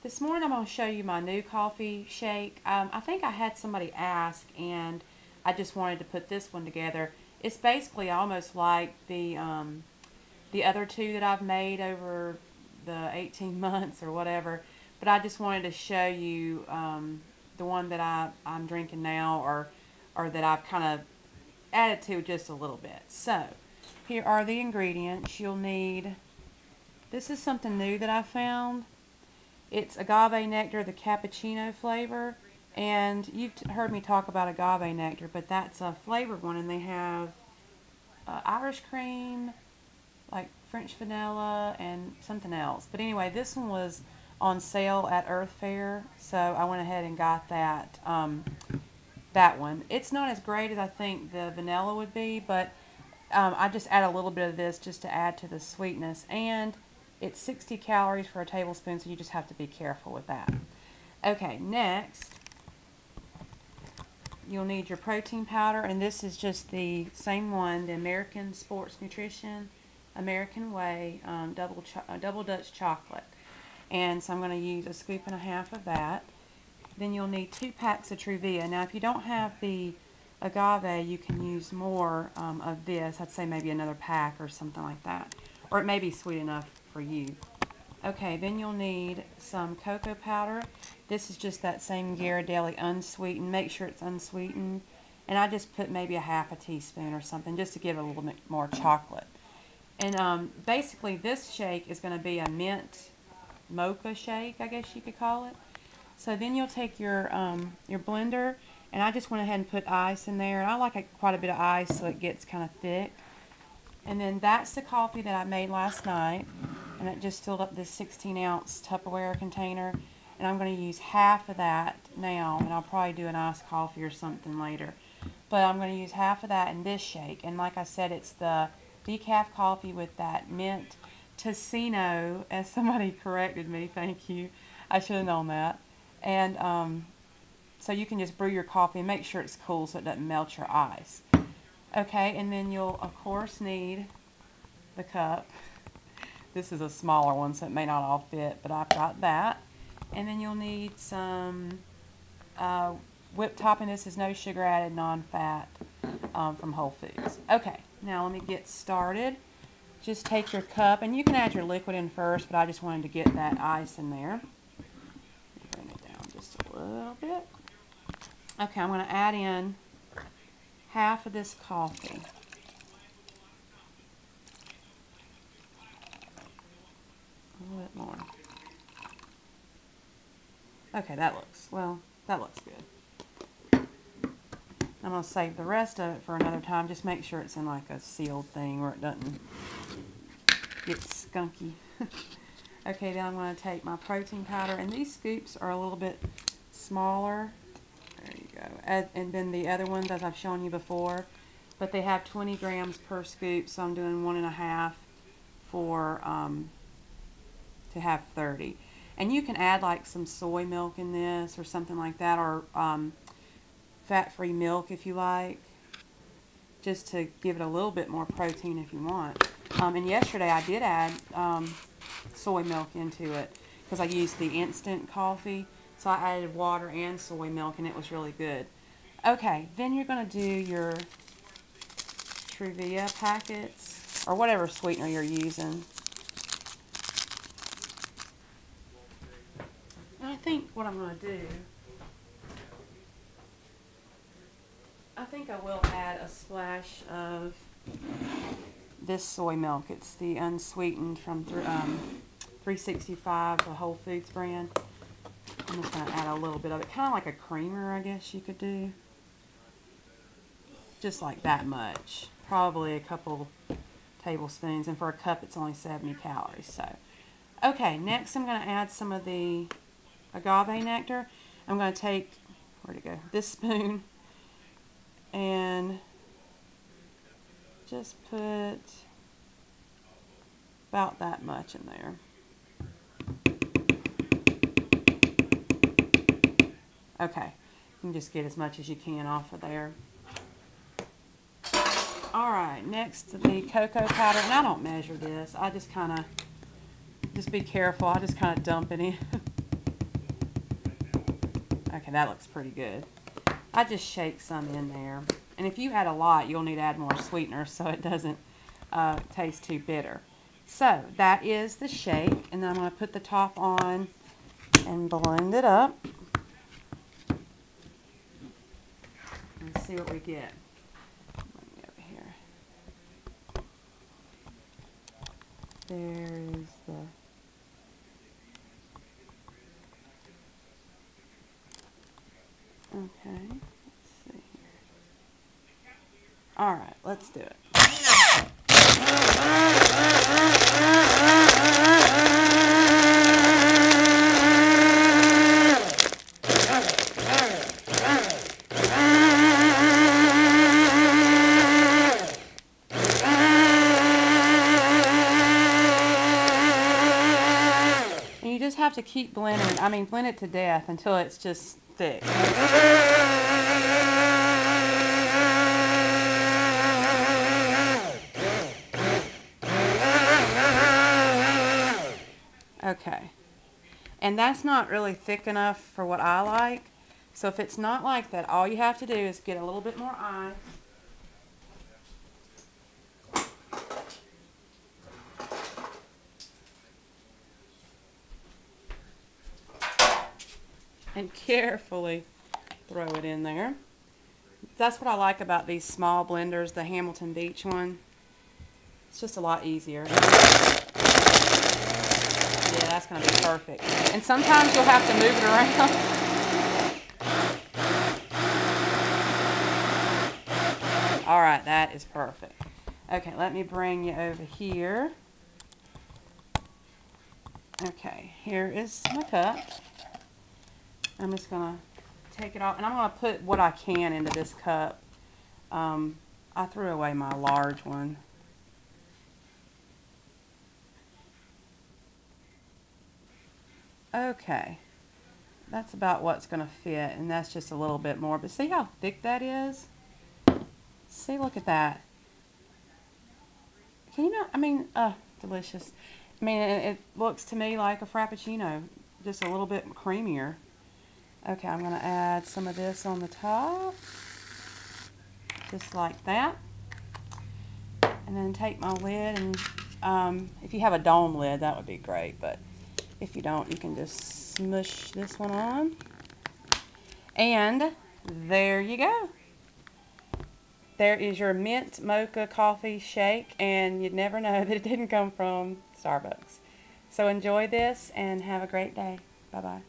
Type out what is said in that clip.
This morning I'm going to show you my new coffee shake. I think I had somebody ask and I just wanted to put this one together. It's basically almost like the other two that I've made over the 18 months or whatever, but I just wanted to show you the one that I'm drinking now, or that I've kind of added to just a little bit. So here are the ingredients. You'll need, this is something new that I found. It's agave nectar, the cappuccino flavor. And you've heard me talk about agave nectar, but that's a flavored one, and they have Irish cream, like French vanilla, and something else. But anyway, this one was on sale at Earth Fair, so I went ahead and got that that one. It's not as great as I think the vanilla would be, but I just add a little bit of this just to add to the sweetness. And it's 60 calories for a tablespoon, so you just have to be careful with that. Okay, next you'll need your protein powder, and this is just the same one, the American Sports Nutrition American Way double Dutch chocolate. And so I'm going to use a scoop and a half of that. Then you'll need 2 packs of Truvia. Now if you don't have the agave, you can use more of this. I'd say maybe another pack or something like that, or it may be sweet enough for you. Okay, then you'll need some cocoa powder. This is just that same Ghirardelli unsweetened. Make sure it's unsweetened. And I just put maybe a half a teaspoon or something just to give it a little bit more chocolate. And basically this shake is going to be a mint mocha shake, I guess you could call it. So then you'll take your blender, and I just went ahead and put ice in there. And I like quite a bit of ice so it gets kind of thick. And then that's the coffee that I made last night, and it just filled up this 16-ounce Tupperware container. And I'm going to use half of that now, and I'll probably do an iced coffee or something later. But I'm going to use half of that in this shake. And like I said, it's the decaf coffee with that mint Tocino, as somebody corrected me, thank you. I should have known that. And so you can just brew your coffee and make sure it's cool so it doesn't melt your ice. Okay, and then you'll of course need the cup. This is a smaller one, so it may not all fit, but I've got that. And then you'll need some whipped topping. This is no sugar added, non-fat, from Whole Foods. Okay, now let me get started. Just take your cup, and you can add your liquid in first, but I just wanted to get that ice in there. Bring it down just a little bit. Okay, I'm going to add in half of this coffee. A little bit more. Okay, that looks good. I'm going to save the rest of it for another time. Just make sure it's in like a sealed thing where it doesn't get skunky. Okay, then I'm going to take my protein powder, and these scoops are a little bit smaller. There you go. And then the other ones, as I've shown you before, but they have 20 grams per scoop, so I'm doing 1.5 for to have 30. And you can add like some soy milk in this or something like that, or fat-free milk if you like, just to give it a little bit more protein if you want. And yesterday I did add soy milk into it because I used the instant coffee, so I added water and soy milk, and it was really good. Okay, then you're going to do your Truvia packets, or whatever sweetener you're using. And I think what I'm going to do, I think I will add a splash of this soy milk. It's the unsweetened from 365, the Whole Foods brand. I'm just going to add a little bit of it, kind of like a creamer, I guess you could do. Just like that much. Probably a couple tablespoons, and for a cup it's only 70 calories. So, okay, next I'm going to add some of the agave nectar. I'm going to take, where'd it go, this spoon, and just put about that much in there. Okay, you can just get as much as you can off of there. Alright, next the cocoa powder, and I don't measure this, I just kind of, just be careful, I just kind of dump it in. Okay, that looks pretty good. I just shake some in there. And if you add a lot, you'll need to add more sweetener so it doesn't taste too bitter. So that is the shake, and then I'm going to put the top on and blend it up. Let's see what we get. Let me over here. There is the... Okay, let's see here. All right, let's do it. And you just have to keep blending. I mean, blend it to death until it's just thick. Okay, and that's not really thick enough for what I like. So if it's not like that, all you have to do is get a little bit more ice. And carefully throw it in there. That's what I like about these small blenders, the Hamilton Beach one. It's just a lot easier. Yeah, that's going to be perfect. And sometimes you'll have to move it around. All right, that is perfect. Okay, let me bring you over here. Okay, here is my cup. I'm just going to take it off, and I'm going to put what I can into this cup. I threw away my large one. Okay, that's about what's going to fit, and that's just a little bit more. But see how thick that is? See, look at that. Can you not? I mean, delicious. I mean, it looks to me like a Frappuccino, just a little bit creamier. Okay, I'm going to add some of this on the top, just like that. And then take my lid, and if you have a dome lid, that would be great, but if you don't, you can just smush this one on. And there you go. There is your mint mocha coffee shake, and you'd never know that it didn't come from Starbucks. So enjoy this and have a great day. Bye-bye.